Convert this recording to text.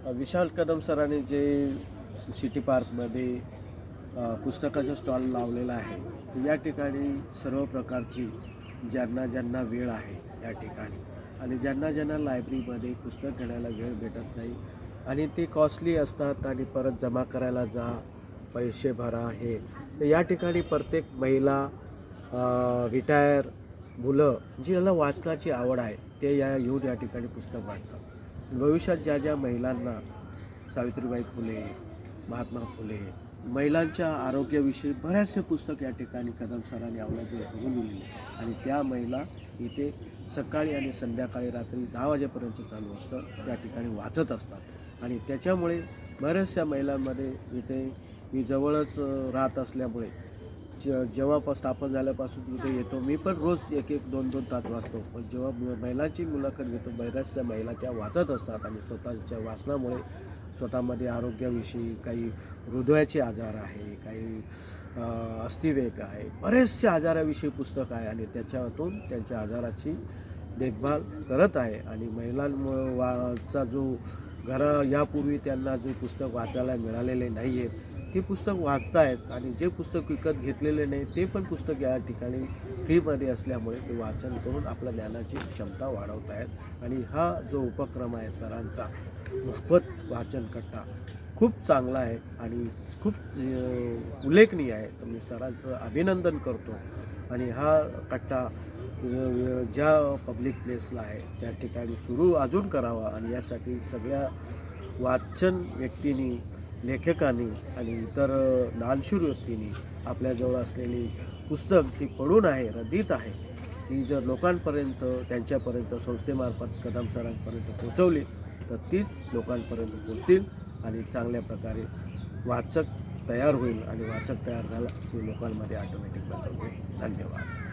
विशाल कदम सरांनी जे सिटी पार्कमध्ये पुस्तकाचा स्टॉल लावलेला आहे, तर या ठिकाणी सर्व प्रकारची ज्यांना ज्यांना वेळ आहे या ठिकाणी आणि ज्यांना ज्यांना लायब्ररीमध्ये पुस्तक घेण्याला वेळ भेटत नाही आणि ते कॉस्टली असतात आणि परत जमा करायला जा, पैसे भरा हे, तर या ठिकाणी प्रत्येक महिला, रिटायर मुलं ज्याला वाचनाची आवड आहे ते येऊन या ठिकाणी पुस्तक वाटतात. भविष्यात ज्या ज्या महिलांना सावित्रीबाई फुले, महात्मा फुले, महिलांच्या आरोग्याविषयी बऱ्याचशे पुस्तक या ठिकाणी कदम सरांनी अवलंबून करून दिलेले आणि त्या महिला इथे सकाळी आणि संध्याकाळी रात्री 10 वाजेपर्यंत चालू असतं या ठिकाणी वाचत असतात आणि त्याच्यामुळे बऱ्याचशा महिलांमध्ये इथे मी जवळच राहत असल्यामुळे जेव्हा स्थापन झाल्यापासून इथे येतो मी पण रोज 1-1, 2-2 तास वाचतो. पण जेव्हा महिलांची मुलाखत घेतो बऱ्याचशा महिला त्या वाचत असतात आणि स्वतःच्या वाचनामुळे स्वतःमध्ये आरोग्याविषयी काही हृदयाचे आजार आहे, काही अस्थिवेग आहे, बरेचसे आजाराविषयी पुस्तक आहे आणि त्याच्यातून त्यांच्या आजाराची देखभाल करत आहे आणि महिलांचा जो यापूर्वी त्यांना जे पुस्तक वाचायला मिळालेले नाही आहेत ते पुस्तक वाचत आहेत आणि जे पुस्तक विकत घेतलेले नाही ते पण पुस्तक या ठिकाणी फ्रीमध्ये असल्यामुळे ते वाचन करून आपल्या ज्ञानाची क्षमता वाढवत आहेत आणि हा जो उपक्रम आहे सरांचा मोफत वाचन कट्टा खूप चांगला आहे आणि खूप उल्लेखनीय आहे. तर मी सरांचं अभिनंदन करतो आणि हा कट्टा ज्या पब्लिक प्लेसला आहे त्या ठिकाणी सुरू अजून करावा आणि यासाठी सगळ्या वाचन व्यक्तींनी, लेखकांनी आणि इतर दानशूर व्यक्तींनी आपल्याजवळ असलेली पुस्तक जी पडून आहे, रद्दीत आहे, ती जर लोकांपर्यंत त्यांच्यापर्यंत संस्थेमार्फत कदम सरांपर्यंत पोहोचवली तर तीच लोकांपर्यंत पोहोचतील आणि चांगल्या प्रकारे वाचक तयार होईल आणि वाचक तयार झाला की लोकांमध्ये ऑटोमॅटिक बदल होईल. धन्यवाद.